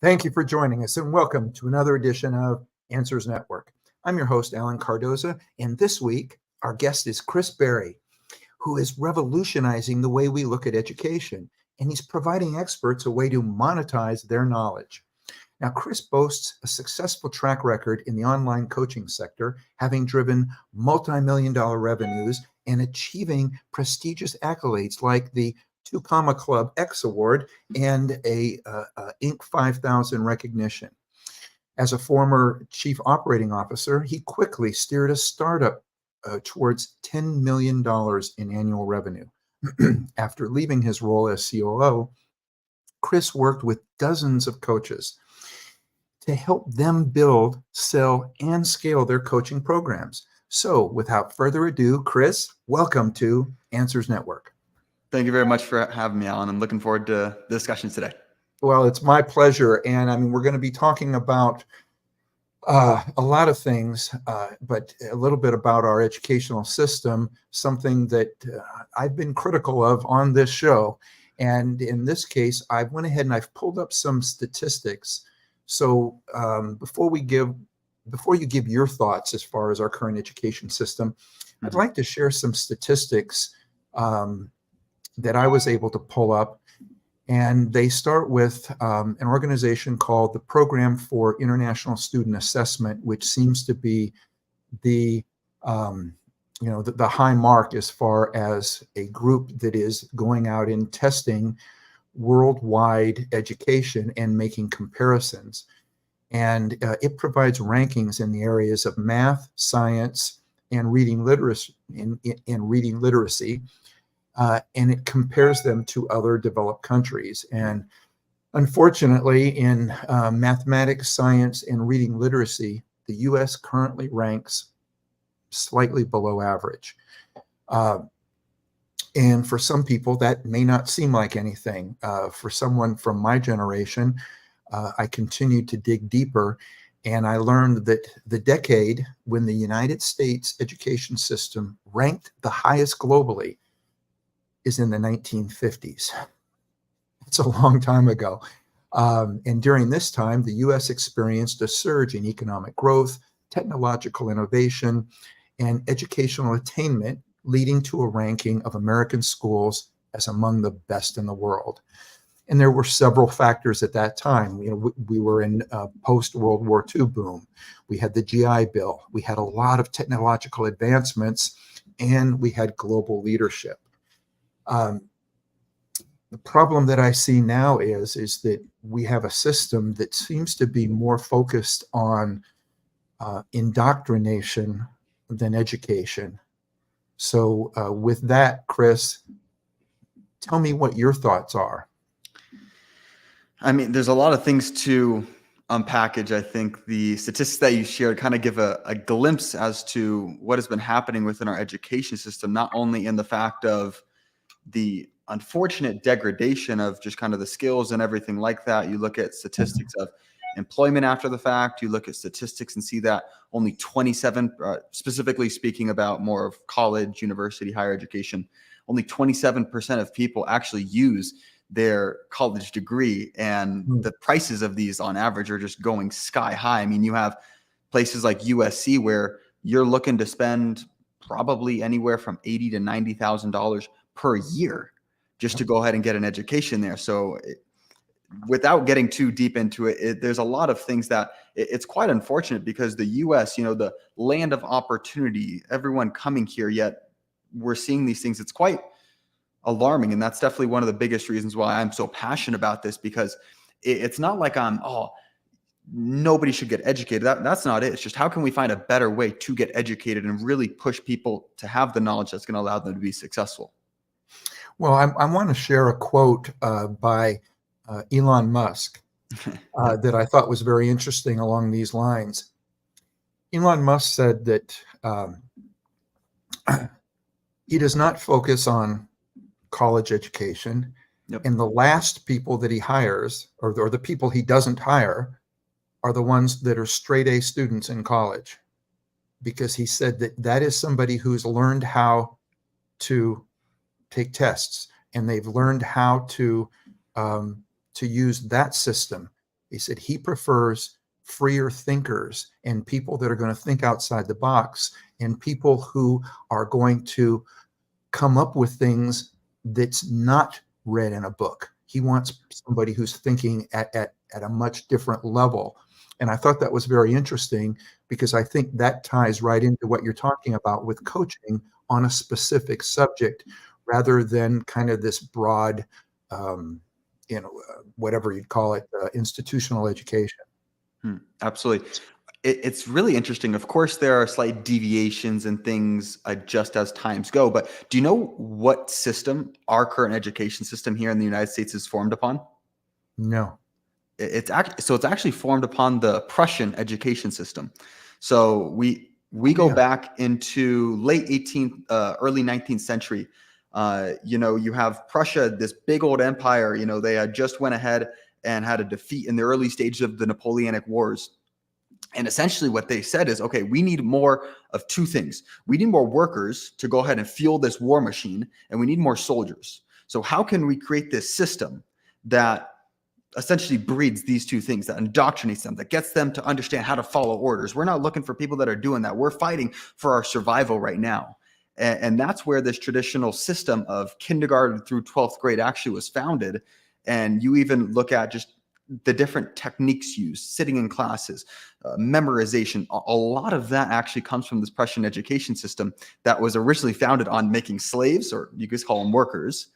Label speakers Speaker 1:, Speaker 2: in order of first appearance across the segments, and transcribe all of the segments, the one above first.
Speaker 1: Thank you for joining us and welcome to another edition of Answers Network. I'm your host, Alan Cardoza, and this week our guest is Chris Berry, who is revolutionizing the way we look at education, and he's providing experts a way to monetize their knowledge. Now, Chris boasts a successful track record in the online coaching sector, having driven multi-million-dollar revenues and achieving prestigious accolades like the Two Comma Club X Award and a Inc. 5000 recognition. As a former chief operating officer, he quickly steered a startup towards $10 million in annual revenue. After leaving his role as COO, Chris worked with dozens of coaches to help them build, sell, and scale their coaching programs. So without further ado, Chris, welcome to Answers Network.
Speaker 2: Thank you very much for having me, Alan. I'm looking forward to the discussions today.
Speaker 1: Well, it's my pleasure. And I mean, we're going to be talking about a lot of things, but a little bit about our educational system, something that I've been critical of on this show. And in this case, I went ahead and I've pulled up some statistics. So before you give your thoughts as far as our current education system, I'd like to share some statistics that I was able to pull up. And they start with an organization called the Program for International Student Assessment, which seems to be the high mark as far as a group that is going out and testing worldwide education and making comparisons. And it provides rankings in the areas of math, science, and reading literacy. And it compares them to other developed countries. And unfortunately, in mathematics, science, and reading literacy, the U.S. currently ranks slightly below average. And for some people, that may not seem like anything. For someone from my generation, I continued to dig deeper, and I learned that the decade when the United States education system ranked the highest globally is in the 1950s. It's a long time ago. And during this time, the U.S. experienced a surge in economic growth, technological innovation, and educational attainment, leading to a ranking of American schools as among the best in the world. And there were several factors at that time. We were in post-World War II boom. We had the GI Bill. We had a lot of technological advancements, and we had global leadership. The problem that I see now is that we have a system that seems to be more focused on indoctrination than education. So with that, Chris, tell me what your thoughts are.
Speaker 2: I mean, there's a lot of things to unpackage. I think the statistics that you shared kind of give a glimpse as to what has been happening within our education system, not only in the fact of the unfortunate degradation of just kind of the skills and everything like that. You look at statistics of employment after the fact, you look at statistics and see that only 27, specifically speaking about more of college, university, higher education, only 27% of people actually use their college degree, and the prices of these on average are just going sky high. I mean, you have places like USC where you're looking to spend probably anywhere from $80,000 to $90,000 per year just to go ahead and get an education there. So without getting too deep into it, there's a lot of things that it's quite unfortunate, because the US, the land of opportunity, everyone coming here, yet we're seeing these things. It's quite alarming. And that's definitely one of the biggest reasons why I'm so passionate about this, because it's not like nobody should get educated. That's not it. It's just, how can we find a better way to get educated and really push people to have the knowledge that's going to allow them to be successful?
Speaker 1: Well, I want to share a quote by Elon Musk that I thought was very interesting along these lines. Elon Musk said that he does not focus on college education.
Speaker 2: Yep.
Speaker 1: And the last people that he hires, or the people he doesn't hire, are the ones that are straight A students in college, because he said that is somebody who's learned how to take tests, and they've learned how to use that system. He said he prefers freer thinkers and people that are going to think outside the box and people who are going to come up with things that's not read in a book. He wants somebody who's thinking at a much different level. And I thought that was very interesting because I think that ties right into what you're talking about with coaching on a specific subject rather than kind of this broad, whatever you'd call it, institutional education.
Speaker 2: Absolutely. It's really interesting. Of course, there are slight deviations and things adjust as times go, but do you know what system our current education system here in the United States is formed upon?
Speaker 1: No.
Speaker 2: It's actually formed upon the Prussian education system. So we go back into late 18th, early 19th century. You have Prussia, this big old empire. They had just went ahead and had a defeat in the early stages of the Napoleonic Wars. And essentially what they said is, okay, we need more of two things. We need more workers to go ahead and fuel this war machine, and we need more soldiers. So how can we create this system that essentially breeds these two things, that indoctrinates them, that gets them to understand how to follow orders? We're not looking for people that are doing that. We're fighting for our survival right now. And that's where this traditional system of kindergarten through 12th grade actually was founded. And you even look at just the different techniques used, sitting in classes, memorization. A lot of that actually comes from this Prussian education system that was originally founded on making slaves, or you could call them workers,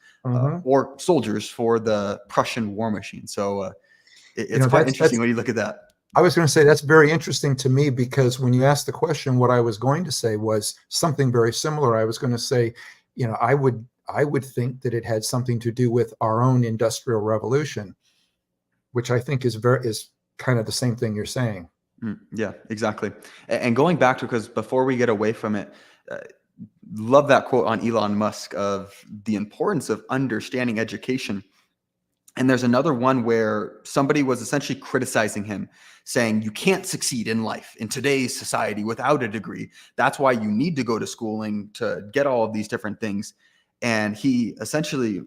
Speaker 2: or soldiers for the Prussian war machine. So it's quite interesting when you look at that.
Speaker 1: I was going to say that's very interesting to me because when you asked the question, what I was going to say was something very similar. I was going to say, I would think that it had something to do with our own industrial revolution, which I think is kind of the same thing you're saying.
Speaker 2: Yeah, exactly. And going back to, because before we get away from it, love that quote on Elon Musk of the importance of understanding education. And there's another one where somebody was essentially criticizing him, saying you can't succeed in life in today's society without a degree. That's why you need to go to schooling to get all of these different things. And he essentially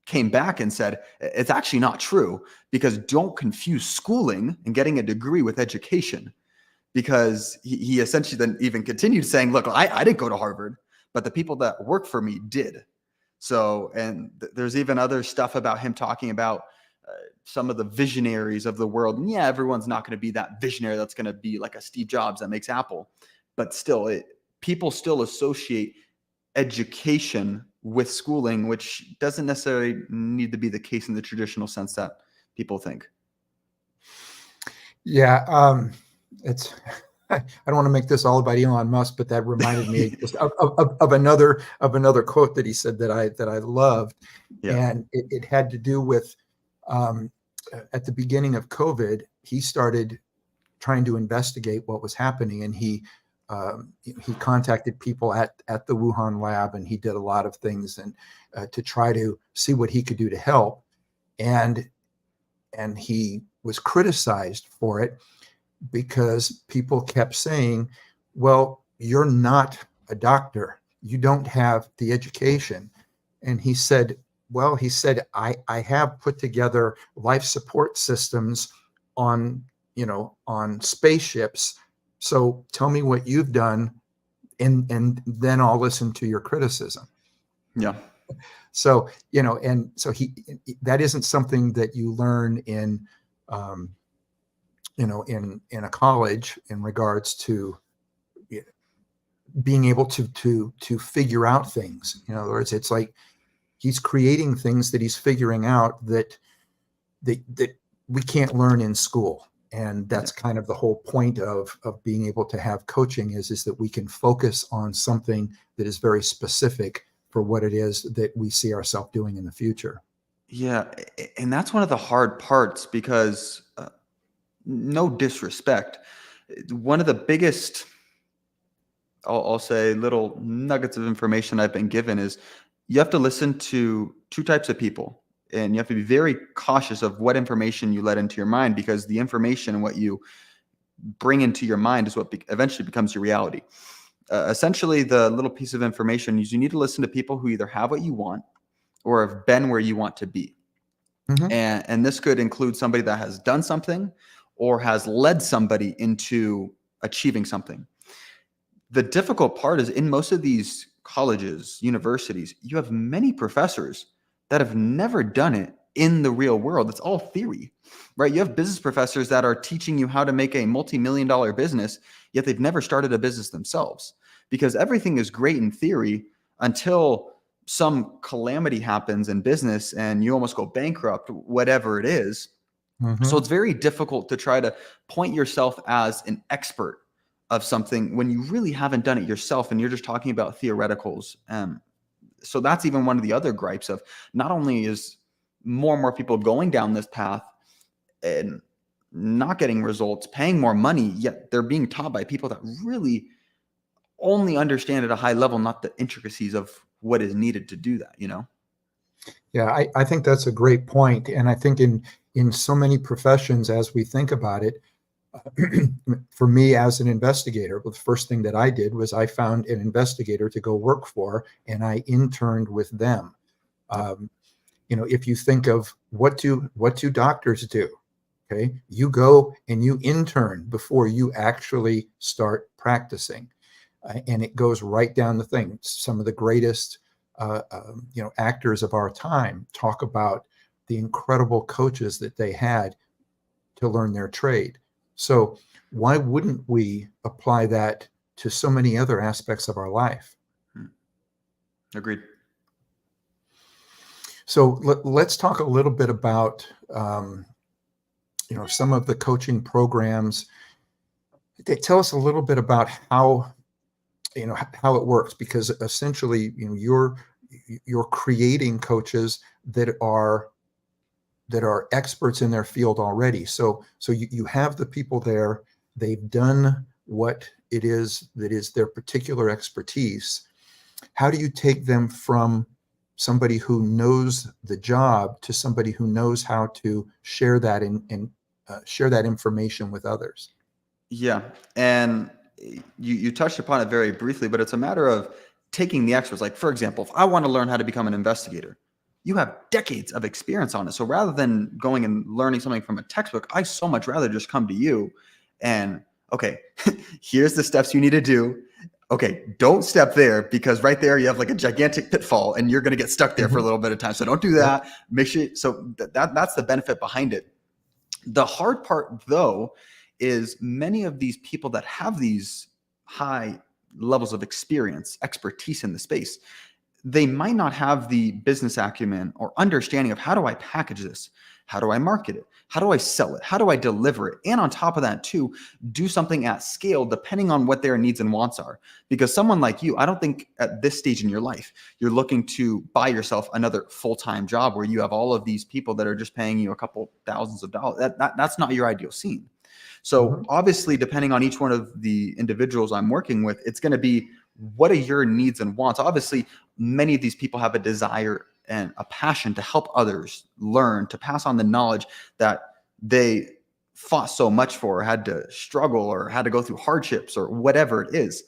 Speaker 2: came back and said, it's actually not true, because don't confuse schooling and getting a degree with education. Because he essentially then even continued saying, look, I didn't go to Harvard, but the people that work for me did. So, and there's even other stuff about him talking about some of the visionaries of the world. And yeah, everyone's not going to be that visionary that's going to be like a Steve Jobs that makes Apple. But still, people still associate education with schooling, which doesn't necessarily need to be the case in the traditional sense that people think.
Speaker 1: Yeah, it's. I don't want to make this all about Elon Musk, but that reminded me just of another quote that he said that I loved, and it had to do with at the beginning of COVID, he started trying to investigate what was happening, and he contacted people at the Wuhan lab, and he did a lot of things and to try to see what he could do to help, and he was criticized for it because people kept saying, well, you're not a doctor, you don't have the education. And he said, I have put together life support systems on spaceships. So tell me what you've done, and then I'll listen to your criticism.
Speaker 2: Yeah.
Speaker 1: So, and so that isn't something that you learn in in a college in regards to being able to figure out things. In other words, it's like he's creating things that he's figuring out that we can't learn in school. And that's kind of the whole point of being able to have coaching is that we can focus on something that is very specific for what it is that we see ourselves doing in the future.
Speaker 2: Yeah. And that's one of the hard parts because no disrespect, one of the biggest, I'll say, little nuggets of information I've been given is you have to listen to two types of people, and you have to be very cautious of what information you let into your mind, because the information and what you bring into your mind is what eventually becomes your reality. Essentially, the little piece of information is you need to listen to people who either have what you want or have been where you want to be.
Speaker 1: Mhm.
Speaker 2: And this could include somebody that has done something or has led somebody into achieving something. The difficult part is in most of these colleges, universities, you have many professors that have never done it in the real world. It's all theory, right? You have business professors that are teaching you how to make a multi-million dollar business, yet they've never started a business themselves, because everything is great in theory until some calamity happens in business and you almost go bankrupt, whatever it is. So
Speaker 1: Mhm.
Speaker 2: it's very difficult to try to point yourself as an expert of something when you really haven't done it yourself and you're just talking about theoreticals. So that's even one of the other gripes of not only is more and more people going down this path and not getting results, paying more money, yet they're being taught by people that really only understand at a high level, not the intricacies of what is needed to do that, you know?
Speaker 1: Yeah, I think that's a great point. And I think in so many professions, as we think about it, for me as an investigator, well, the first thing that I did was I found an investigator to go work for, and I interned with them.
Speaker 2: Yep.
Speaker 1: If you think of what do doctors do? Okay, you go and you intern before you actually start practicing, and it goes right down the thing. Some of the greatest, actors of our time talk about the incredible coaches that they had to learn their trade. So why wouldn't we apply that to so many other aspects of our life?
Speaker 2: Agreed.
Speaker 1: So let's talk a little bit about some of the coaching programs. They tell us a little bit about how it works, because essentially you're creating coaches that are experts in their field already. So you have the people there, they've done what it is that is their particular expertise. How do you take them from somebody who knows the job to somebody who knows how to share that and share that information with others?
Speaker 2: Yeah, and you touched upon it very briefly, but it's a matter of taking the experts. Like, for example, if I want to learn how to become an investigator, you have decades of experience on it. So rather than going and learning something from a textbook, I so much rather just come to you and, okay, here's the steps you need to do. Okay, don't step there, because right there you have like a gigantic pitfall and you're going to get stuck there for a
Speaker 1: Mhm.
Speaker 2: little bit of time. So don't do
Speaker 1: Yep.
Speaker 2: that. Make sure. So that's the benefit behind it. The hard part, though, is many of these people that have these high levels of experience, expertise in the space, they might not have the business acumen or understanding of how do I package this? How do I market it? How do I sell it? How do I deliver it? And on top of that, too, do something at scale depending on what their needs and wants are. Because someone like you, I don't think at this stage in your life, you're looking to buy yourself another full-time job where you have all of these people that are just paying you a couple thousands of dollars. That's not your ideal scene. So
Speaker 1: Mhm.
Speaker 2: obviously, depending on each one of the individuals I'm working with, it's going to be, what are your needs and wants? Obviously, many of these people have a desire and a passion to help others learn, to pass on the knowledge that they fought so much for, or had to struggle, or had to go through hardships, or whatever it is.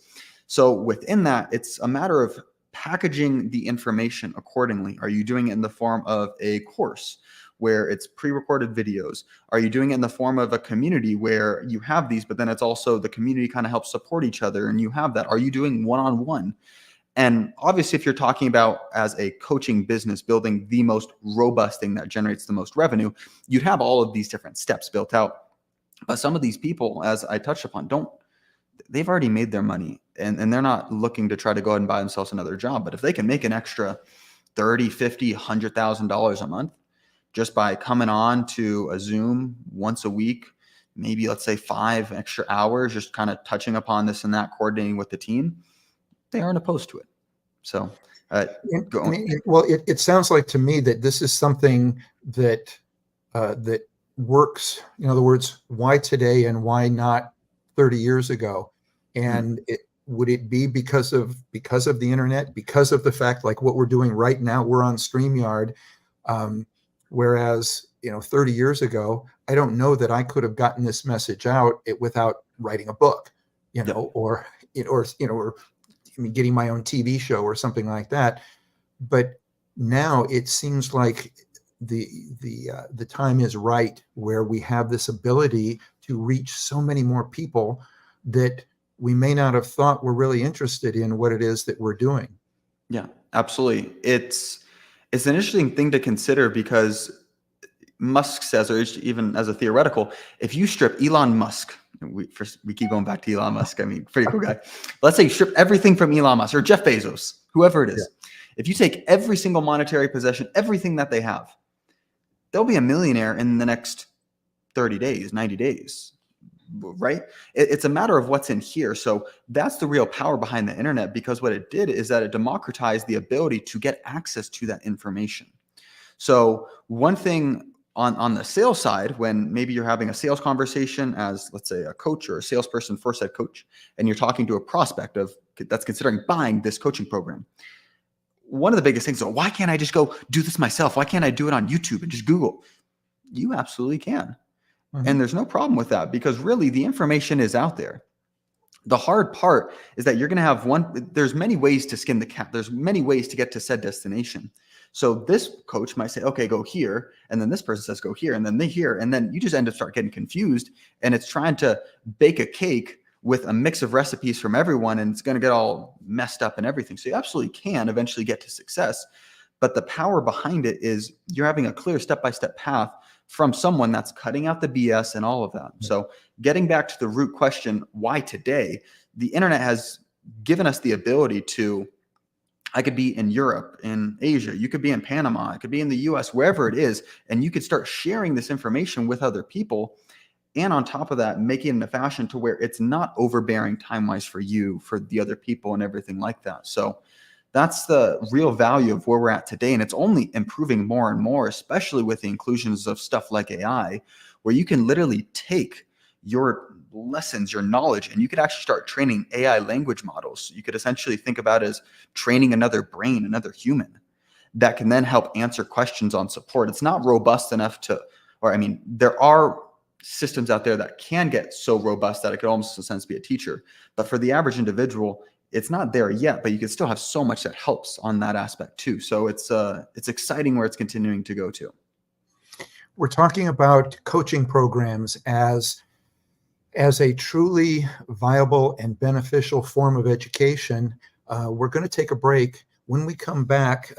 Speaker 2: So within that, it's a matter of packaging the information accordingly. Are you doing it in the form of a course where it's pre-recorded videos? Are you doing it in the form of a community where you have these, but then it's also the community kind of helps support each other and you have that? Are you doing one-on-one? And obviously, if you're talking about as a coaching business, building the most robust thing that generates the most revenue, you'd have all of these different steps built out. But some of these people, as I touched upon, they've already made their money, and they're not looking to try to go ahead and buy themselves another job. But if they can make an extra 30, 50, $100,000 a month just by coming on to a Zoom once a week, maybe let's say 5 extra hours, just kind of touching upon this and that, coordinating with the team, they aren't opposed to it. So,
Speaker 1: And
Speaker 2: go.
Speaker 1: well, it sounds like to me that this is something that works. In other words, why today and why not 30 years ago?
Speaker 2: Hmm.
Speaker 1: And would it be because of the internet, because of the fact, like what we're doing right now, we're on StreamYard, um, whereas 30 years ago, I don't know that I could have gotten this message out without writing a book,
Speaker 2: Yep.
Speaker 1: or getting my own TV show or something like that. But now it seems like the time is right where we have this ability to reach so many more people that we may not have thought were really interested in what it is that we're doing.
Speaker 2: Yeah, absolutely. It's an interesting thing to consider because Musk says, or even as a theoretical, if you strip Elon Musk, we keep going back to Elon Musk. I mean, pretty cool guy. Let's say you strip everything from Elon Musk or Jeff Bezos, whoever it is. Yeah. If you take every single monetary possession, everything that they have, they'll be a millionaire in the next 30 days, 90 days, right? It's a matter of what's in here. So that's the real power behind the internet, because what it did is that it democratized the ability to get access to that information. So one thing on the sales side, when maybe you're having a sales conversation as, let's say, a coach or a salesperson, first head coach, and you're talking to a prospect that's considering buying this coaching program, one of the biggest things is, why can't I just go do this myself? Why can't I do it on YouTube and just Google? You absolutely can. Mm-hmm. And there's no problem with that, because really the information is out there. The hard part is that you're going to have there's many ways to skin the cat. There's many ways to get to said destination. So this coach might say, okay, go here. And then this person says, go here. And then they here. And then you just end up start getting confused. And it's trying to bake a cake with a mix of recipes from everyone. And it's going to get all messed up and everything. So you absolutely can eventually get to success. But the power behind it is you're having a clear step-by-step path from someone that's cutting out the BS and all of that. So getting back to the root question, why today? The internet has given us the ability to, I could be in Europe, in Asia, you could be in Panama, I could be in the US, wherever it is, and you could start sharing this information with other people. And on top of that, make it in a fashion to where it's not overbearing time-wise for you, for the other people and everything like that. So that's the real value of where we're at today. And it's only improving more and more, especially with the inclusions of stuff like AI, where you can literally take your lessons, your knowledge, and you could actually start training AI language models. You could essentially think about it as training another brain, another human that can then help answer questions on support. It's not robust enough there are systems out there that can get so robust that it could almost in a sense be a teacher. But for the average individual, it's not there yet, but you can still have so much that helps on that aspect too. So it's exciting where it's continuing to go to.
Speaker 1: We're talking about coaching programs as a truly viable and beneficial form of education. We're going to take a break. When we come back,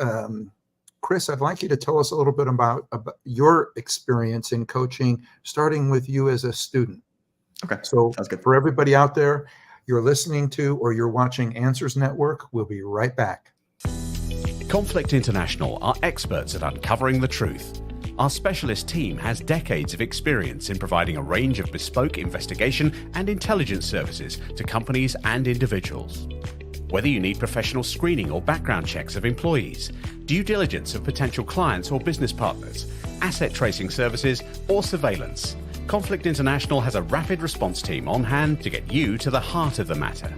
Speaker 1: Chris, I'd like you to tell us a little bit about your experience in coaching, starting with you as a student.
Speaker 2: Okay,
Speaker 1: so
Speaker 2: sounds good.
Speaker 1: For everybody out there, you're listening to or you're watching Answers Network. We'll be right back.
Speaker 3: Conflict International are experts at uncovering the truth. Our specialist team has decades of experience in providing a range of bespoke investigation and intelligence services to companies and individuals. Whether you need professional screening or background checks of employees, due diligence of potential clients or business partners, asset tracing services, or surveillance, Conflict International has a rapid response team on hand to get you to the heart of the matter.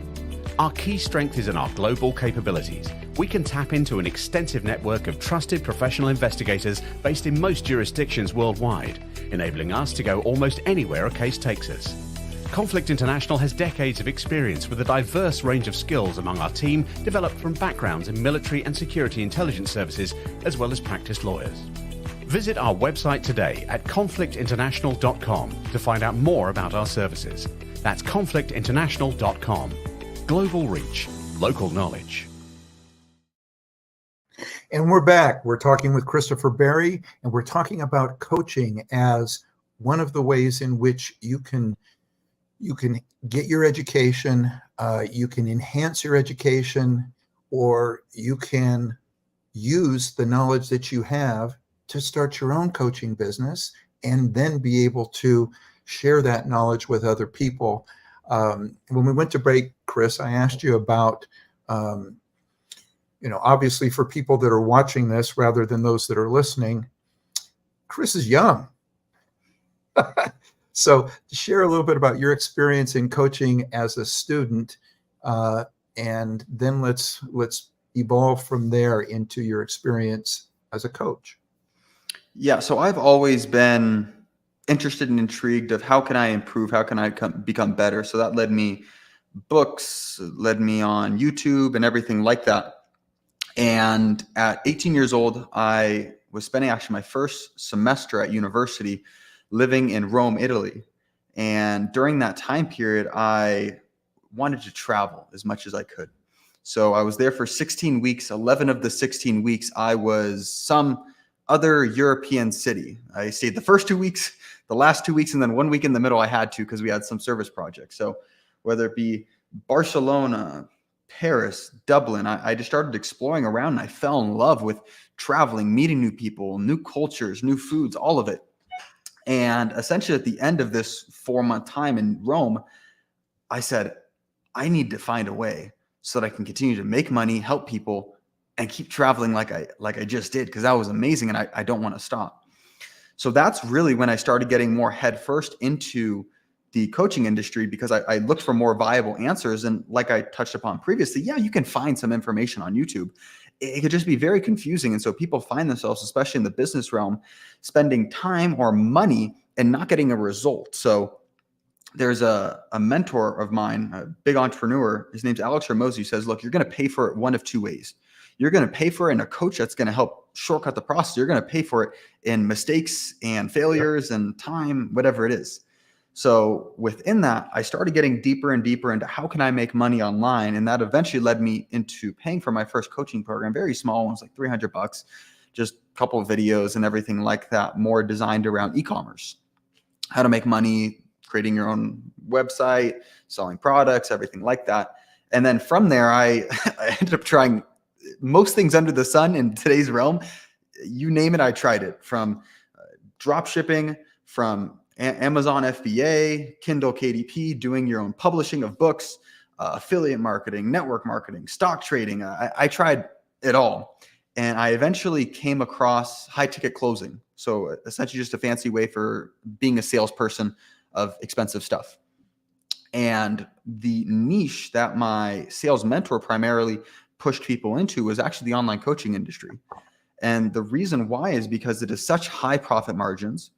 Speaker 3: Our key strength is in our global capabilities. We can tap into an extensive network of trusted professional investigators based in most jurisdictions worldwide, enabling us to go almost anywhere a case takes us. Conflict International has decades of experience with a diverse range of skills among our team, developed from backgrounds in military and security intelligence services, as well as practiced lawyers. Visit our website today at conflictinternational.com to find out more about our services. That's conflictinternational.com. Global reach, local knowledge.
Speaker 1: And we're back. We're talking with Christopher Berry, and we're talking about coaching as one of the ways in which you can get your education, you can enhance your education, or you can use the knowledge that you have to start your own coaching business and then be able to share that knowledge with other people. When we went to break, Chris, I asked you about, obviously for people that are watching this rather than those that are listening, Chris is young. So share a little bit about your experience in coaching as a student, and then let's evolve from there into your experience as a coach.
Speaker 2: Yeah, so I've always been interested and intrigued of how can I improve, how can I become better. So that led me books, led me on YouTube and everything like that. And at 18 years old, I was spending actually my first semester at university living in Rome, Italy. And during that time period, I wanted to travel as much as I could. So I was there for 16 weeks. 11 of the 16 weeks, I was some other European city. I stayed the first 2 weeks, the last 2 weeks, and then 1 week in the middle I had to because we had some service projects. So whether it be Barcelona, Paris, Dublin, I just started exploring around and I fell in love with traveling, meeting new people, new cultures, new foods, all of it. And essentially at the end of this 4-month time in Rome, I said, I need to find a way so that I can continue to make money, help people, and keep traveling like I just did, because that was amazing and I don't want to stop. So that's really when I started getting more headfirst into the coaching industry, because I looked for more viable answers. And like I touched upon previously, yeah, you can find some information on YouTube. It could just be very confusing. And so people find themselves, especially in the business realm, spending time or money and not getting a result. So there's a mentor of mine, a big entrepreneur, his name's Alex Ramosi, who says, look, you're going to pay for it one of two ways. You're going to pay for it in a coach that's going to help shortcut the process. You're going to pay for it in mistakes and failures and time, whatever it is. So within that, I started getting deeper and deeper into how can I make money online? And that eventually led me into paying for my first coaching program, very small ones, like $300, just a couple of videos and everything like that, more designed around e-commerce, how to make money, creating your own website, selling products, everything like that. And then from there, I ended up trying most things under the sun in today's realm. You name it, I tried it, from drop shipping, from Amazon FBA, Kindle KDP, doing your own publishing of books, affiliate marketing, network marketing, stock trading. I tried it all. And I eventually came across high ticket closing. So essentially just a fancy way for being a salesperson of expensive stuff. And the niche that my sales mentor primarily pushed people into was actually the online coaching industry. And the reason why is because it is such high profit margins,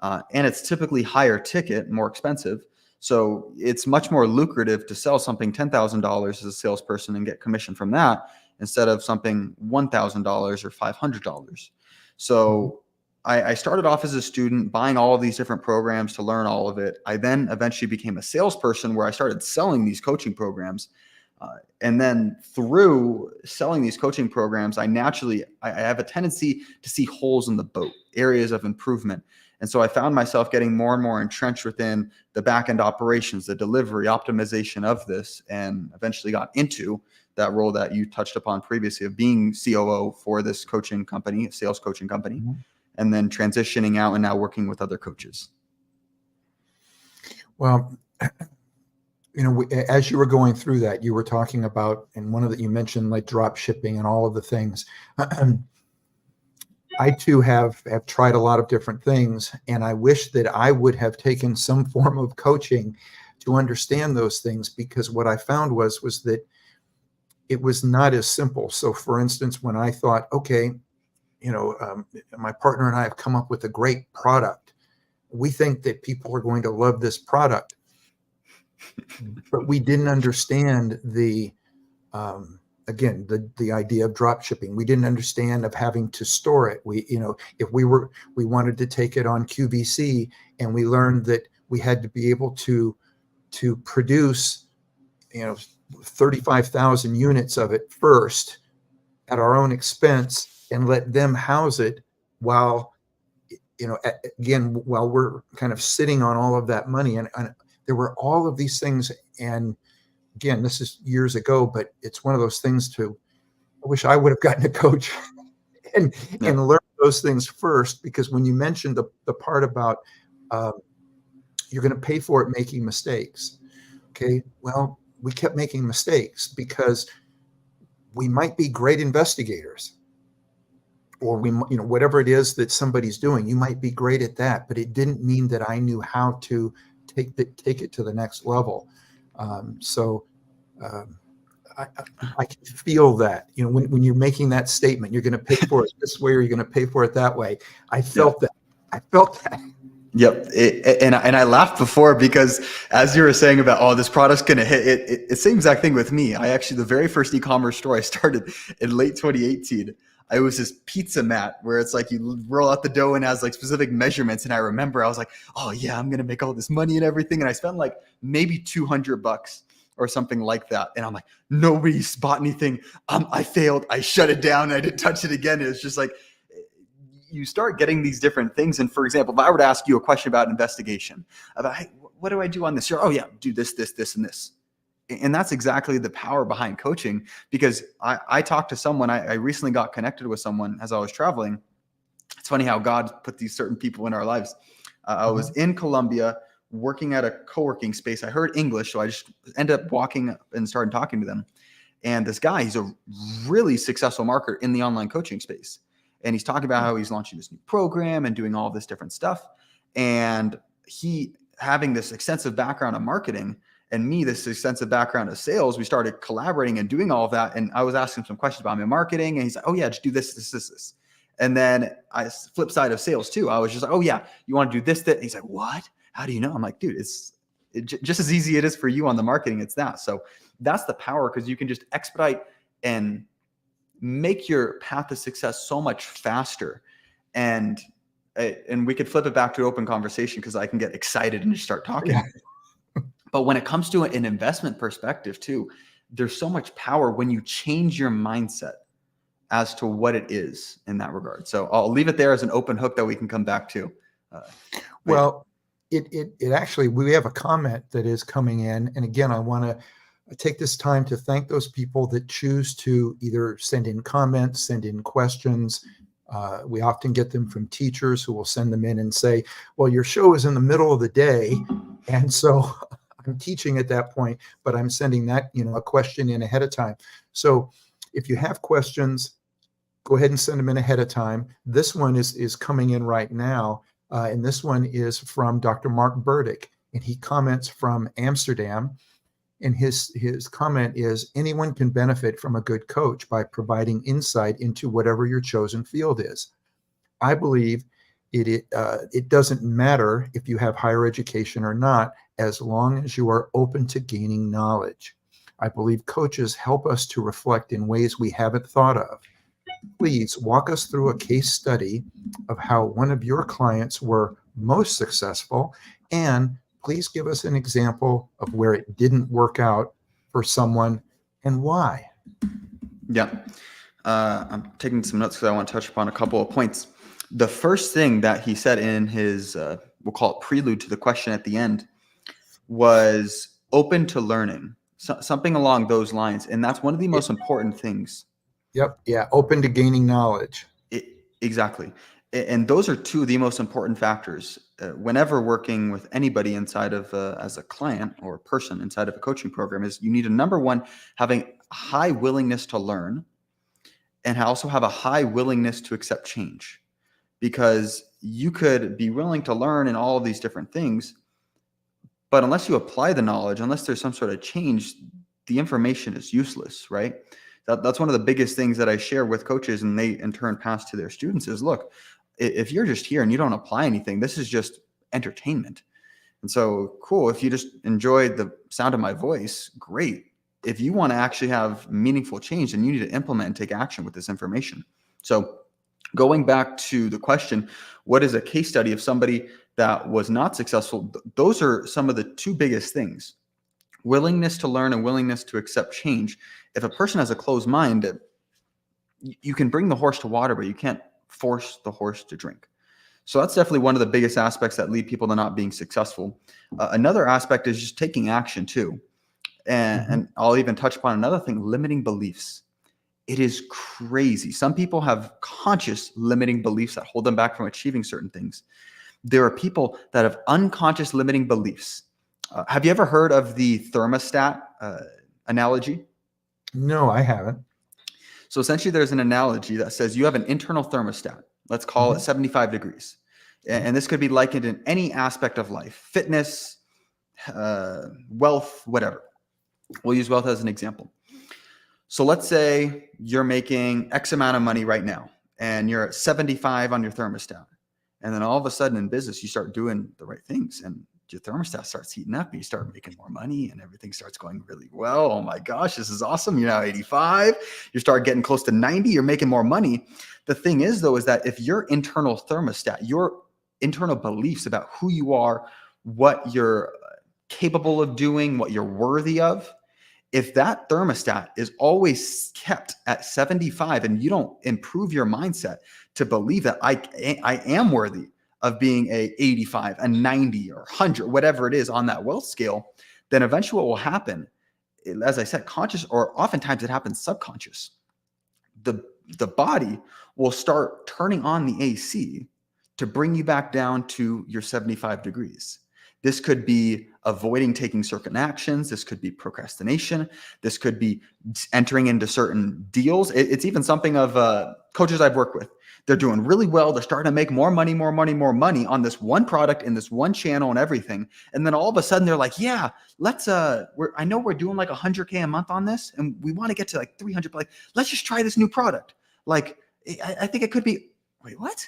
Speaker 2: and it's typically higher ticket, more expensive. So it's much more lucrative to sell something $10,000 as a salesperson and get commission from that instead of something $1,000 or $500. So I started off as a student buying all of these different programs to learn all of it. I then eventually became a salesperson where I started selling these coaching programs. And then through selling these coaching programs, I have a tendency to see holes in the boat, areas of improvement. And so I found myself getting more and more entrenched within the back-end operations, the delivery, optimization of this, and eventually got into that role that you touched upon previously of being COO for this coaching company, sales coaching company, mm-hmm. and then transitioning out and now working with other coaches. Well,
Speaker 1: as you were going through that, you were talking about, and you mentioned like drop shipping and all of the things. I too have tried a lot of different things, and I wish that I would have taken some form of coaching to understand those things, because what I found was that it was not as simple. So for instance, when I thought, okay, my partner and I have come up with a great product. We think that people are going to love this product, but we didn't understand the idea of drop shipping. We didn't understand of having to store it. If we wanted to take it on QVC, and we learned that we had to be able to produce, 35,000 units of it first at our own expense and let them house it while we're kind of sitting on all of that money. And there were all of these things. And again, this is years ago, but it's one of those things I wish I would have gotten a coach and learned those things first, because when you mentioned the part about you're going to pay for it making mistakes. Okay, well, we kept making mistakes because we might be great investigators, or whatever it is that somebody's doing, you might be great at that, but it didn't mean that I knew how to take it to the next level. I can feel that, when you're making that statement, you're going to pay for it this way, or you're going to pay for it that way. I felt that.
Speaker 2: Yep. And I laughed before, because as you were saying about, this product's going to hit, it's the same exact thing with me. The very first e-commerce store I started in late 2018, it was this pizza mat where it's like you roll out the dough and has like specific measurements. And I remember I was like, oh yeah, I'm going to make all this money and everything. And I spent like maybe $200 or something like that. And I'm like, nobody's bought anything. I failed. I shut it down. And I didn't touch it again. It was just like, you start getting these different things. And for example, if I were to ask you a question about investigation, about, hey, what do I do on this? Oh yeah, do this, this, this, and this. And that's exactly the power behind coaching, because I talked to someone, I recently got connected with someone as I was traveling. It's funny how God put these certain people in our lives. I was in Colombia working at a co-working space. I heard English, so I just ended up walking up and started talking to them. And this guy, he's a really successful marketer in the online coaching space. And he's talking about how he's launching this new program and doing all this different stuff. And he, having this extensive background in marketing, and me, this extensive background of sales, we started collaborating and doing all of that. And I was asking him some questions about my marketing, and he's like, oh yeah, just do this, this, this, this. And then flip side of sales too. I was just like, oh yeah, you want to do this, that. And he's like, what? How do you know? I'm like, dude, it's just as easy it is for you on the marketing. It's that. So that's the power, because you can just expedite and make your path to success so much faster. And we could flip it back to an open conversation, because I can get excited and just start talking.
Speaker 1: Yeah.
Speaker 2: But when it comes to an investment perspective too, there's so much power when you change your mindset as to what it is in that regard. So I'll leave it there as an open hook that we can come back to.
Speaker 1: Well, it actually, we have a comment that is coming in. And again, I want to take this time to thank those people that choose to either send in comments, send in questions. We often get them from teachers who will send them in and say, well, your show is in the middle of the day, and so I'm teaching at that point, but I'm sending that, a question in ahead of time. So if you have questions, go ahead and send them in ahead of time. This one is coming in right now. And this one is from Dr. Mark Burdick, and he comments from Amsterdam. And his comment is, anyone can benefit from a good coach by providing insight into whatever your chosen field is. I believe it doesn't matter if you have higher education or not, as long as you are open to gaining knowledge. I believe coaches help us to reflect in ways we haven't thought of. Please walk us through a case study of how one of your clients were most successful, and please give us an example of where it didn't work out for someone and why.
Speaker 2: Yeah. I'm taking some notes because I want to touch upon a couple of points. The first thing that he said in his, we'll call it prelude to the question at the end, was open to learning, something along those lines. And that's one of the most important things.
Speaker 1: Yep. Yeah. Open to gaining knowledge.
Speaker 2: Exactly. And those are two of the most important factors whenever working with anybody inside of as a client or a person inside of a coaching program. Is you need a number one, having a high willingness to learn, and also have a high willingness to accept change, because you could be willing to learn in all of these different things, but unless you apply the knowledge, unless there's some sort of change, the information is useless, right? That's one of the biggest things that I share with coaches, and they in turn pass to their students, is look, if you're just here and you don't apply anything, this is just entertainment. And so cool, if you just enjoy the sound of my voice, great. If you want to actually have meaningful change, then you need to implement and take action with this information. So going back to the question, what is a case study of somebody that was not successful? Those are some of the two biggest things: willingness to learn and willingness to accept change. If a person has a closed mind, you can bring the horse to water, but you can't force the horse to drink. So that's definitely one of the biggest aspects that lead people to not being successful. Another aspect is just taking action too. And I'll even touch upon another thing: limiting beliefs. It is crazy. Some people have conscious limiting beliefs that hold them back from achieving certain things. There are people that have unconscious limiting beliefs. Have you ever heard of the thermostat analogy?
Speaker 1: No, I haven't.
Speaker 2: So essentially, there's an analogy that says you have an internal thermostat. Let's call it 75 degrees. And this could be likened in any aspect of life: fitness, wealth, whatever. We'll use wealth as an example. So let's say you're making X amount of money right now, and you're at 75 on your thermostat. And then all of a sudden in business, you start doing the right things, and your thermostat starts heating up, you start making more money and everything starts going really well. Oh my gosh, this is awesome. You're now 85, you start getting close to 90, you're making more money. The thing is though, is that if your internal thermostat, your internal beliefs about who you are, what you're capable of doing, what you're worthy of, if that thermostat is always kept at 75 and you don't improve your mindset to believe that I am worthy of being a 85, a 90 or 100, whatever it is on that wealth scale, then eventually what will happen, as I said, conscious, or oftentimes it happens subconscious. The body will start turning on the AC to bring you back down to your 75 degrees. This could be avoiding taking certain actions. This could be procrastination. This could be entering into certain deals. It's even something of coaches I've worked with. They're doing really well. They're starting to make more money on this one product in this one channel and everything. And then all of a sudden they're like, yeah, let's, I know we're doing like 100K a month on this and we want to get to like 300, but like, let's just try this new product. Like, I think it could be, wait, what?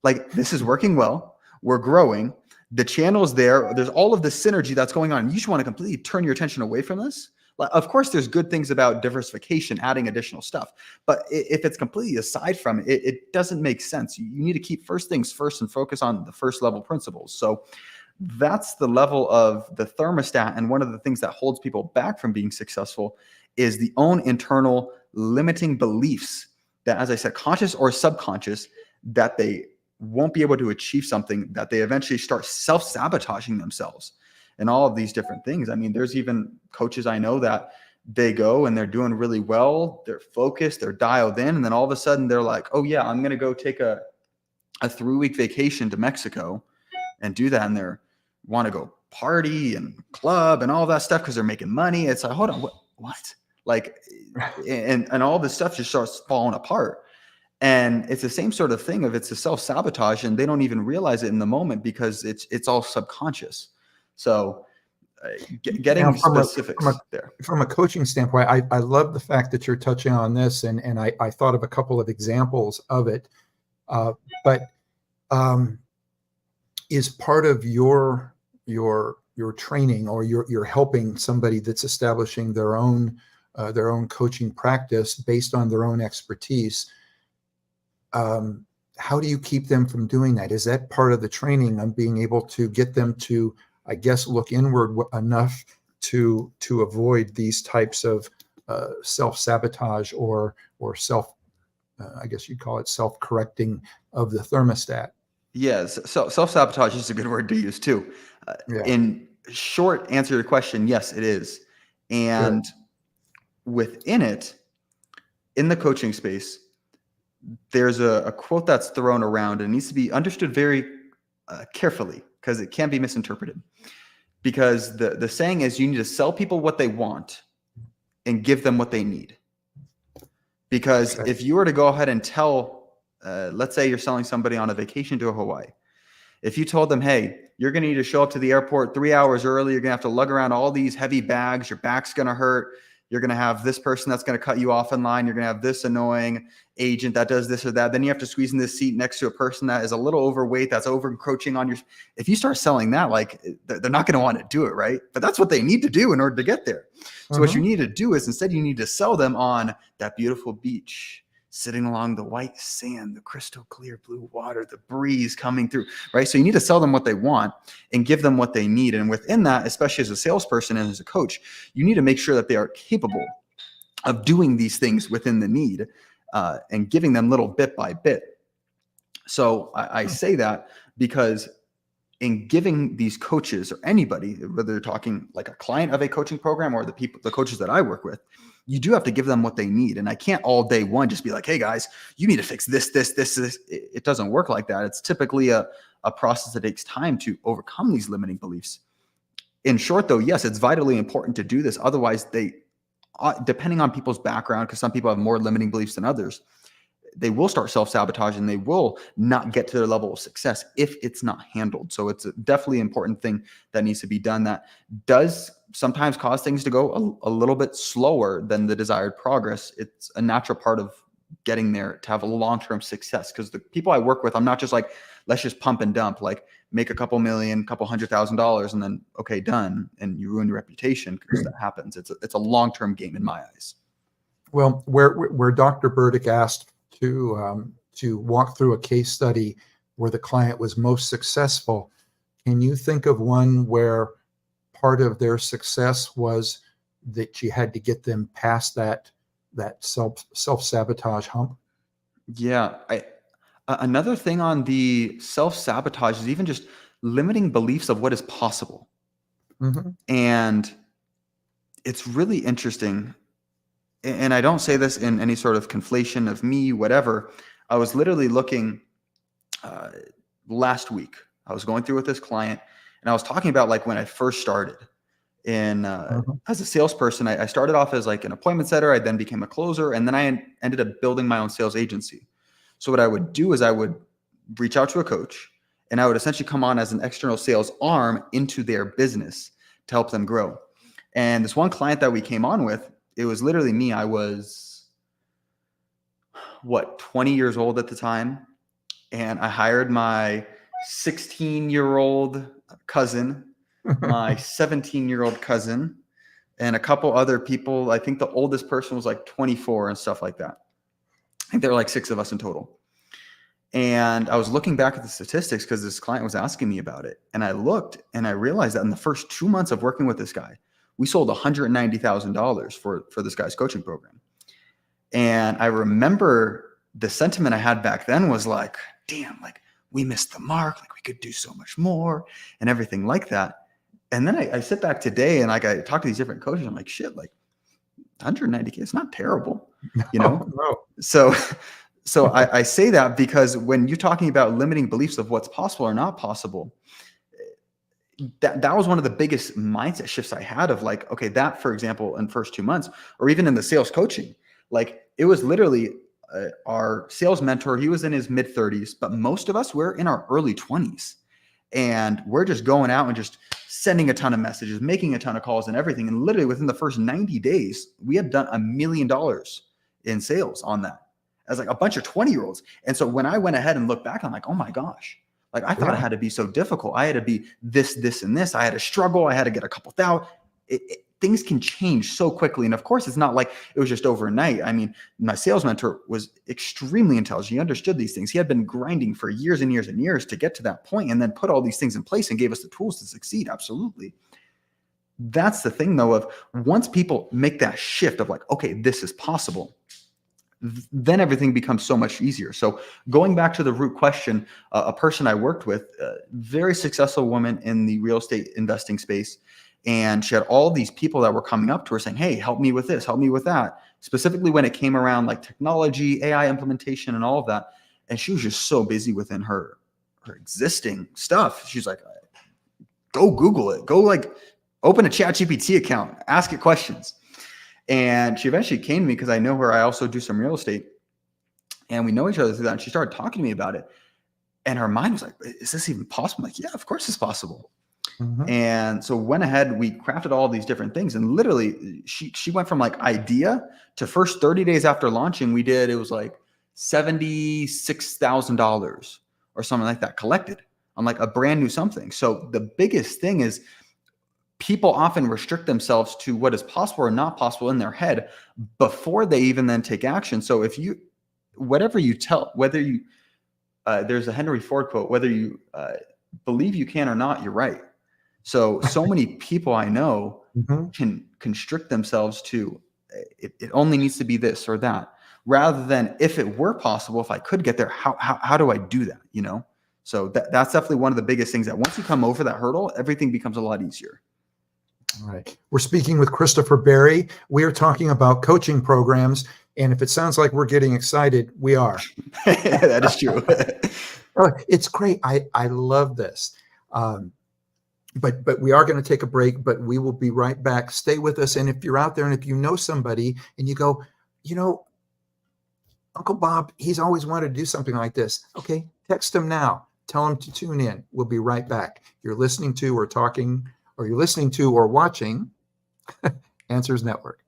Speaker 2: Like, this is working well. We're growing. The channel's there. There's all of the synergy that's going on. You just want to completely turn your attention away from this. Of course, there's good things about diversification, adding additional stuff. But if it's completely aside from it, it doesn't make sense. You need to keep first things first and focus on the first level principles. So that's the level of the thermostat. And one of the things that holds people back from being successful is the own internal limiting beliefs that, as I said, conscious or subconscious, that they won't be able to achieve something, that they eventually start self-sabotaging themselves and all of these different things. I mean, there's even coaches I know that they go and they're doing really well. They're focused, they're dialed in. And then all of a sudden they're like, oh yeah, I'm going to go take a 3-week vacation to Mexico and do that. And they want to go party and club and all that stuff because they're making money. It's like, hold on, what? Like, and all this stuff just starts falling apart. And it's the same sort of thing of it's a self-sabotage and they don't even realize it in the moment because it's all subconscious. So getting specifics there.
Speaker 1: From a coaching standpoint, I love the fact that you're touching on this and I thought of a couple of examples of it. But is part of your training or you're helping somebody that's establishing their own coaching practice based on their own expertise. How do you keep them from doing that? Is that part of the training on being able to get them to, I guess, look inward enough to avoid these types of self-sabotage or self, I guess you'd call it self-correcting of the thermostat?
Speaker 2: Yes. So self-sabotage is a good word to use too.
Speaker 1: Yeah.
Speaker 2: In short answer to your question, yes, it is. And within it, in the coaching space, there's a quote that's thrown around and it needs to be understood very carefully because it can be misinterpreted. Because the saying is you need to sell people what they want and give them what they need. Because if you were to go ahead and tell, let's say you're selling somebody on a vacation to Hawaii. If you told them, hey, you're going to need to show up to the airport 3 hours early, you're going to have to lug around all these heavy bags, your back's going to hurt. You're going to have this person that's going to cut you off in line. You're going to have this annoying agent that does this or that. Then you have to squeeze in this seat next to a person that is a little overweight, that's over encroaching on your. If you start selling that, like they're not going to want to do it, right? But that's what they need to do in order to get there. So what you need to do is instead you need to sell them on that beautiful beach, sitting along the white sand, the crystal clear blue water, the breeze coming through, right? So you need to sell them what they want and give them what they need. And within that, especially as a salesperson and as a coach, you need to make sure that they are capable of doing these things within the need and giving them little bit by bit. So I say that because in giving these coaches or anybody, whether they're talking like a client of a coaching program or the coaches that I work with, you do have to give them what they need. And I can't all day one just be like, hey guys, you need to fix this. It doesn't work like that. It's typically a process that takes time to overcome these limiting beliefs. In short though, yes, it's vitally important to do this. Otherwise depending on people's background, because some people have more limiting beliefs than others, they will start self-sabotaging. They will not get to their level of success if it's not handled. So it's definitely an important thing that needs to be done that does sometimes cause things to go a little bit slower than the desired progress. It's a natural part of getting there to have a long-term success. Because the people I work with, I'm not just like, let's just pump and dump. Like make a couple million, couple $100,000, and then okay, done, and you ruin your reputation because that happens. It's a long-term game in my eyes.
Speaker 1: Well, where Dr. Burdick asked to walk through a case study where the client was most successful, can you think of one where part of their success was that you had to get them past that self-sabotage hump?
Speaker 2: Yeah, another thing on the self-sabotage is even just limiting beliefs of what is possible.
Speaker 1: Mm-hmm.
Speaker 2: And it's really interesting. And I don't say this in any sort of conflation of me, whatever. I was literally looking last week. I was going through with this client, and I was talking about like when I first started as a salesperson. I started off as like an appointment setter. I then became a closer, and then I ended up building my own sales agency. So what I would do is I would reach out to a coach, and I would essentially come on as an external sales arm into their business to help them grow. And this one client that we came on with, it was literally me. I was 20 years old at the time. And I hired my 16-year-old cousin, my 17-year-old cousin, and a couple other people. I think the oldest person was like 24 and stuff like that. I think there were like 6 of us in total. And I was looking back at the statistics because this client was asking me about it. And I looked and I realized that in the first 2 months of working with this guy, we sold $190,000 for this guy's coaching program. And I remember the sentiment I had back then was like, damn, like we missed the mark, like we could do so much more and everything like that. And then I sit back today and like I talk to these different coaches. I'm like, shit, like 190K, it's not terrible, you know?
Speaker 1: No.
Speaker 2: So I say that because when you're talking about limiting beliefs of what's possible or not possible, that was one of the biggest mindset shifts I had of like, okay, that, for example, in the first 2 months, or even in the sales coaching, like it was literally our sales mentor. He was in his mid 30s, but most of us were in our early 20s, and we're just going out and just sending a ton of messages, making a ton of calls and everything. And literally within the first 90 days, we had done $1 million in sales on that as like a bunch of 20-year-olds. And so when I went ahead and looked back, I'm like, oh my gosh, like I thought it had to be so difficult. I had to be this, and this. I had to struggle. I had to get a couple thousand. Things can change so quickly. And of course, it's not like it was just overnight. I mean, my sales mentor was extremely intelligent. He understood these things. He had been grinding for years and years and years to get to that point, and then put all these things in place and gave us the tools to succeed. Absolutely. That's the thing, though, of once people make that shift of like, okay, this is possible, then everything becomes so much easier. So going back to the root question, a person I worked with, a very successful woman in the real estate investing space, and she had all these people that were coming up to her saying, hey, help me with this, help me with that, specifically when it came around like technology, AI implementation, and all of that. And she was just so busy within her existing stuff. She's like, go Google it, go like open a ChatGPT account, ask it questions. And she eventually came to me because I know her. I also do some real estate, and we know each other through that. And she started talking to me about it, and her mind was like, is this even possible? I'm like, yeah, of course it's possible. Mm-hmm. And so went ahead, we crafted all these different things, and literally she went from like idea to first 30 days after launching, it was like $76,000 or something like that collected on like a brand new something. So the biggest thing is people often restrict themselves to what is possible or not possible in their head before they even then take action. So if you, whatever you tell, whether you, there's a Henry Ford quote, whether you believe you can or not, you're right. So many people I know can constrict themselves to, it only needs to be this or that, rather than if it were possible, if I could get there, how do I do that? You know? So that's definitely one of the biggest things, that once you come over that hurdle, everything becomes a lot easier.
Speaker 1: All right. We're speaking with Christopher Berry. We are talking about coaching programs. And if it sounds like we're getting excited, we are.
Speaker 2: That is true.
Speaker 1: It's great. I love this. But we are going to take a break, but we will be right back. Stay with us. And if you're out there and if you know somebody and you go, you know, Uncle Bob, he's always wanted to do something like this. Okay, text him now. Tell him to tune in. We'll be right back. You're listening to or watching Answers Network.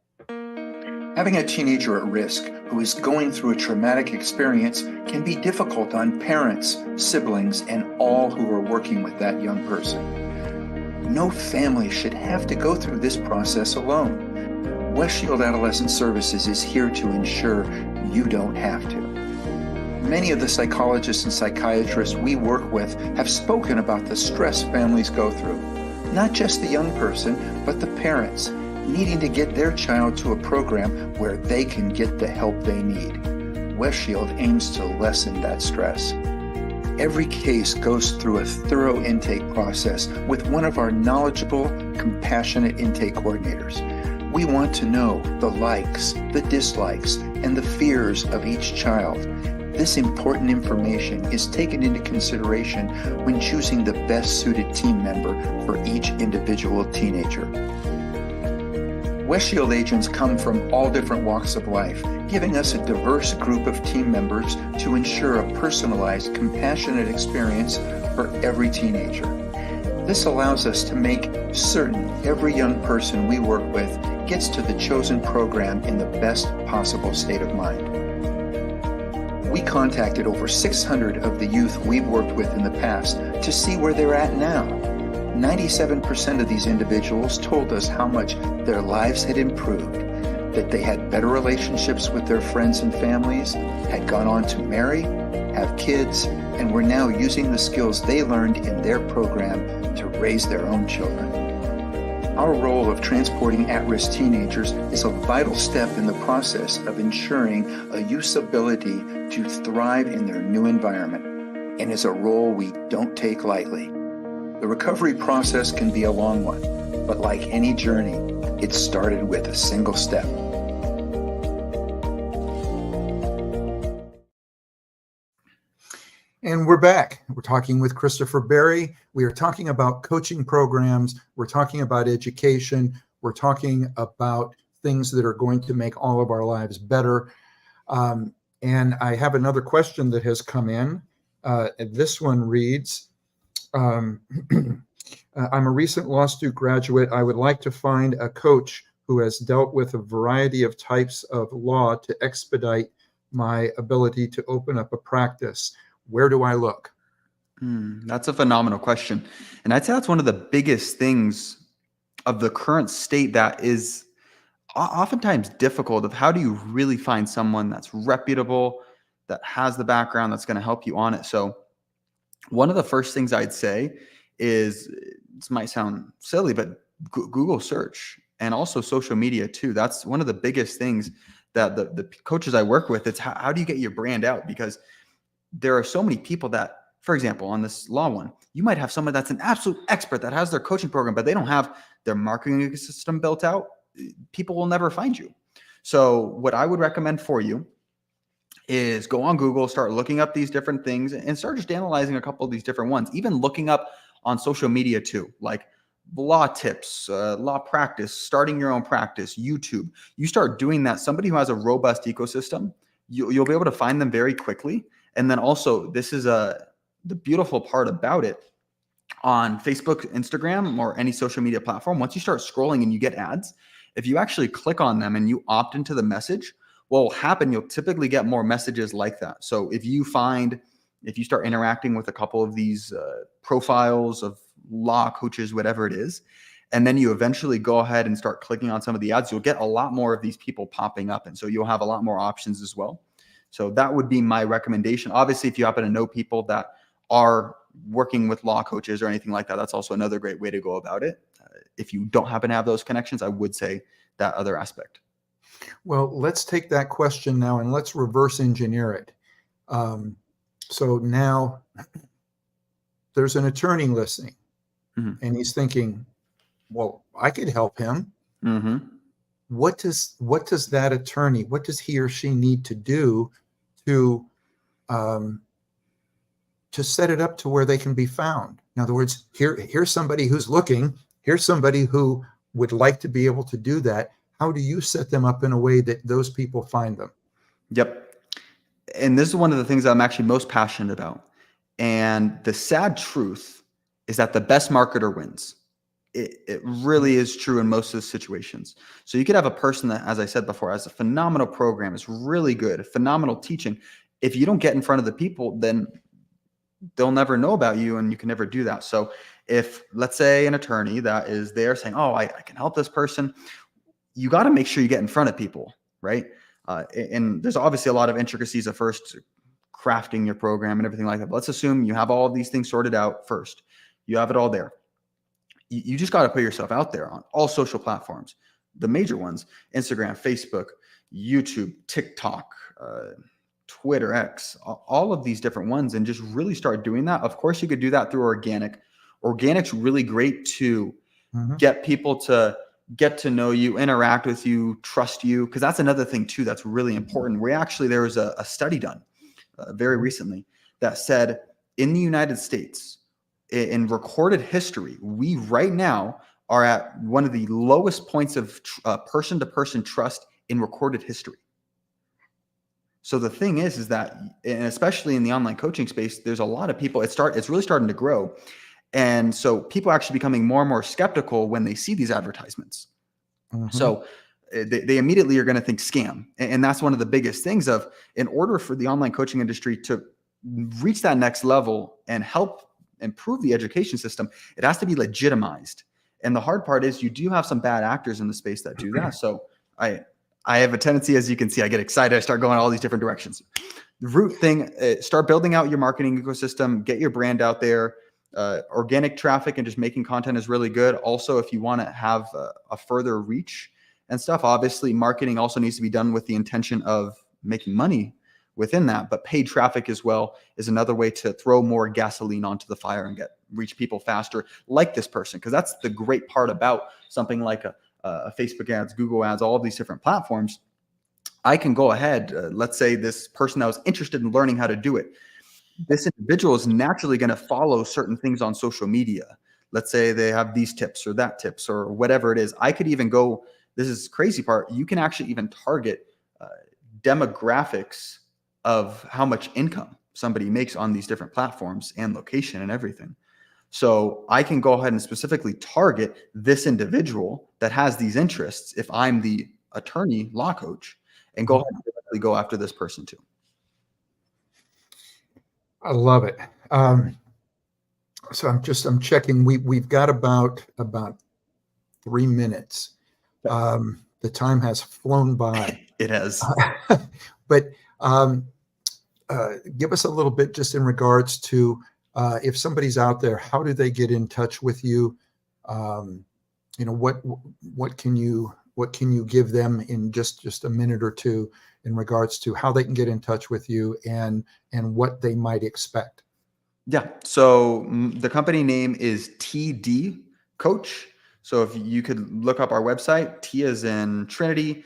Speaker 1: Having a teenager at risk who is going through a traumatic experience can be difficult on parents, siblings, and all who are working with that young person. No family should have to go through this process alone. West Shield Adolescent Services is here to ensure you don't have to. Many of the psychologists and psychiatrists we work with have spoken about the stress families go through. Not just the young person, but the parents, needing to get their child to a program where they can get the help they need. West Shield aims to lessen that stress. Every case goes through a thorough intake process with one of our knowledgeable, compassionate intake coordinators. We want to know the likes, the dislikes, and the fears of each child. This important information is taken into consideration when choosing the best suited team member for each individual teenager. West Shield agents come from all different walks of life, giving us a diverse group of team members to ensure a personalized, compassionate experience for every teenager. This allows us to make certain every young person we work with gets to the chosen program in the best possible state of mind. We contacted over 600 of the youth we've worked with in the past to see where they're at now. 97% of these individuals told us how much their lives had improved, that they had better relationships with their friends and families, had gone on to marry, have kids, and were now using the skills they learned in their program to raise their own children. Our role of transporting at-risk teenagers is a vital step in the process of ensuring a youth's ability to thrive in their new environment, and is a role we don't take lightly. The recovery process can be a long one, but like any journey, it started with a single step. And we're back. We're talking with Christopher Berry. We are talking about coaching programs. We're talking about education. We're talking about things that are going to make all of our lives better. And I have another question that has come in. This one reads, I'm a recent law student graduate. I would like to find a coach who has dealt with a variety of types of law to expedite my ability to open up a practice. Where do I look?
Speaker 2: That's a phenomenal question. And I'd say that's one of the biggest things of the current state that is oftentimes difficult, of how do you really find someone that's reputable, that has the background, that's going to help you on it. So one of the first things I'd say is, this might sound silly, but Google search, and also social media too. That's one of the biggest things that the coaches I work with, it's how do you get your brand out? Because there are so many people that, for example, on this law one, you might have someone that's an absolute expert that has their coaching program, but they don't have their marketing system built out. People will never find you. So what I would recommend for you is go on Google, start looking up these different things, and start just analyzing a couple of these different ones, even looking up on social media too, like law tips, law practice, starting your own practice, YouTube. You start doing that. Somebody who has a robust ecosystem, you'll be able to find them very quickly. And then also, this is the beautiful part about it, on Facebook, Instagram, or any social media platform, once you start scrolling and you get ads, if you actually click on them and you opt into the message, what will happen, you'll typically get more messages like that. So if you start interacting with a couple of these profiles of law coaches, whatever it is, and then you eventually go ahead and start clicking on some of the ads, you'll get a lot more of these people popping up. And so you'll have a lot more options as well. So that would be my recommendation. Obviously, if you happen to know people that are working with law coaches or anything like that, that's also another great way to go about it. If you don't happen to have those connections, I would say that other aspect.
Speaker 1: Well, let's take that question now and let's reverse engineer it. So now there's an attorney listening, and he's thinking, well, I could help him. What does that attorney, what does he or she need to do to set it up to where they can be found? In other words, here's somebody who's looking, here's somebody who would like to be able to do that. How do you set them up in a way that those people find them?
Speaker 2: Yep. And this is one of the things that I'm actually most passionate about. And the sad truth is that the best marketer wins. it really is true in most of the situations. So you could have a person that, as I said before, has a phenomenal program, is really good, phenomenal teaching. If you don't get in front of the people, then they'll never know about you, and you can never do that. So if, let's say, an attorney that is there saying, oh, I can help this person, you got to make sure you get in front of people, right? And there's obviously a lot of intricacies at first, crafting your program and everything like that. But let's assume you have all of these things sorted out first. You have it all there. You just got to put yourself out there on all social platforms, the major ones: Instagram, Facebook, YouTube, TikTok, Twitter, X, all of these different ones, and just really start doing that. Of course, you could do that through organic. Organic's really great to get people to get to know you, interact with you, trust you, because that's another thing too that's really important. There was a study done very recently that said in the United States, in recorded history, we right now are at one of the lowest points of person-to-person trust in recorded history. So the thing is that, and especially in the online coaching space, there's a lot of people, it's really starting to grow. And so people are actually becoming more and more skeptical when they see these advertisements. So they immediately are going to think scam. And that's one of the biggest things of, in order for the online coaching industry to reach that next level and help improve the education system, it has to be legitimized. And the hard part is you do have some bad actors in the space that do that. So I have a tendency, as you can see, I get excited. I start going all these different directions. The root thing, start building out your marketing ecosystem, get your brand out there. Organic traffic and just making content is really good. Also, if you want to have a further reach and stuff, obviously marketing also needs to be done with the intention of making money within that. But paid traffic as well is another way to throw more gasoline onto the fire and reach people faster, like this person. Because that's the great part about something like a Facebook ads, Google ads, all of these different platforms. I can go ahead, let's say this person that was interested in learning how to do it, this individual is naturally going to follow certain things on social media. Let's say they have these tips or that tips or whatever it is. I could even go, this is the crazy part, you can actually even target demographics of how much income somebody makes on these different platforms and location and everything. So I can go ahead and specifically target this individual that has these interests if I'm the attorney law coach, and go ahead and directly go after this person too.
Speaker 1: I love it. So I'm checking. We've got about 3 minutes. The time has flown by.
Speaker 2: It has.
Speaker 1: But give us a little bit just in regards to if somebody's out there, how do they get in touch with you? What can you give them in just a minute or two in regards to how they can get in touch with you and what they might expect?
Speaker 2: Yeah. So the company name is TD Coach. So if you could look up our website, T as in Trinity,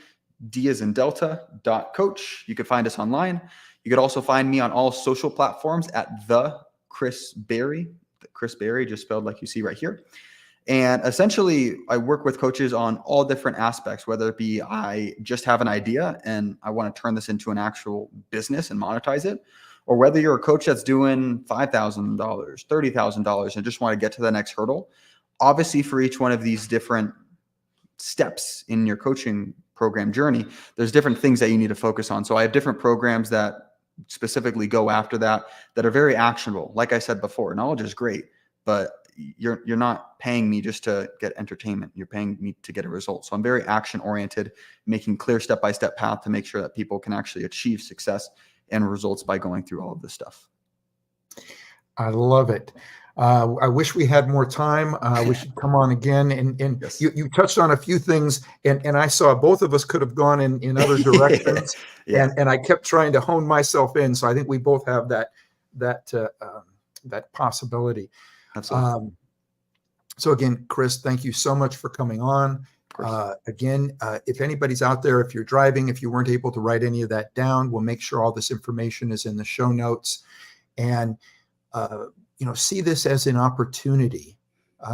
Speaker 2: D as in Delta .coach. You could find us online. You could also find me on all social platforms at the Chris Berry, just spelled like you see right here. And essentially, I work with coaches on all different aspects, whether it be I just have an idea and I want to turn this into an actual business and monetize it, or whether you're a coach that's doing $5,000, $30,000 and just want to get to the next hurdle. Obviously, for each one of these different steps in your coaching program journey, there's different things that you need to focus on. So I have different programs that specifically go after that are very actionable. Like I said before, knowledge is great, but you're not paying me just to get entertainment. You're paying me to get a result. So I'm very action oriented, making clear step-by-step path to make sure that people can actually achieve success and results by going through all of this stuff.
Speaker 1: I love it. I wish we had more time. We should come on again. And yes. You touched on a few things, and I saw both of us could have gone in other directions. Yeah. And I kept trying to hone myself in. So I think we both have that possibility.
Speaker 2: Absolutely.
Speaker 1: So again, Chris, thank you so much for coming on. Again, if anybody's out there, if you're driving, if you weren't able to write any of that down, we'll make sure all this information is in the show notes. And see this as an opportunity.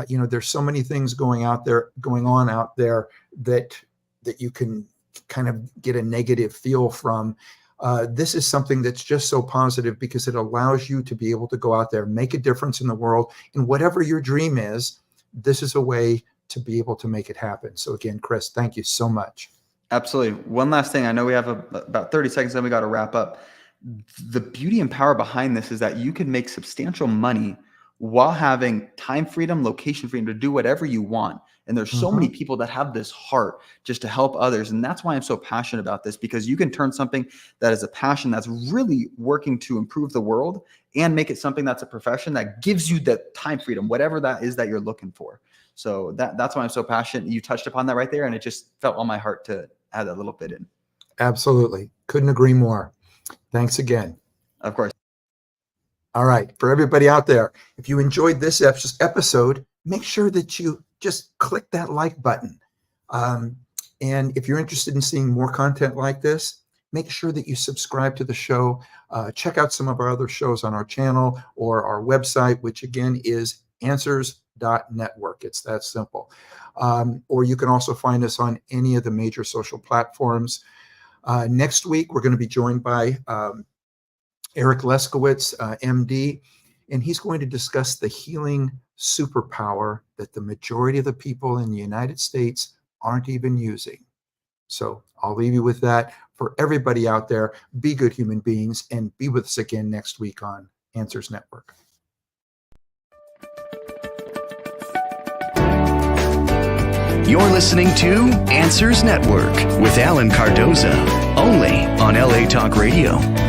Speaker 1: There's so many things going on out there that you can kind of get a negative feel from. This is something that's just so positive because it allows you to be able to go out there, make a difference in the world, and whatever your dream is, this is a way to be able to make it happen. So again, Chris, thank you so much.
Speaker 2: Absolutely. One last thing. I know we have about 30 seconds, then we got to wrap up. The beauty and power behind this is that you can make substantial money while having time freedom, location freedom to do whatever you want. And there's so many people that have this heart just to help others. And that's why I'm so passionate about this, because you can turn something that is a passion that's really working to improve the world and make it something that's a profession that gives you the time freedom, whatever that is that you're looking for. So that's why I'm so passionate. You touched upon that right there, and it just felt on my heart to add that little bit in.
Speaker 1: Absolutely. Couldn't agree more. Thanks again.
Speaker 2: Of course.
Speaker 1: All right. For everybody out there, if you enjoyed this episode, make sure that you just click that like button. And if you're interested in seeing more content like this, make sure that you subscribe to the show. Check out some of our other shows on our channel or our website, which again is answers.network. It's that simple. Or you can also find us on any of the major social platforms. Next week, we're going to be joined by Eric Leskowitz, MD, and he's going to discuss the healing superpower that the majority of the people in the United States aren't even using. So I'll leave you with that. For everybody out there, be good human beings, and be with us again next week on Answers Network.
Speaker 4: You're listening to Answers Network with Alan Cardoza, only on LA Talk Radio.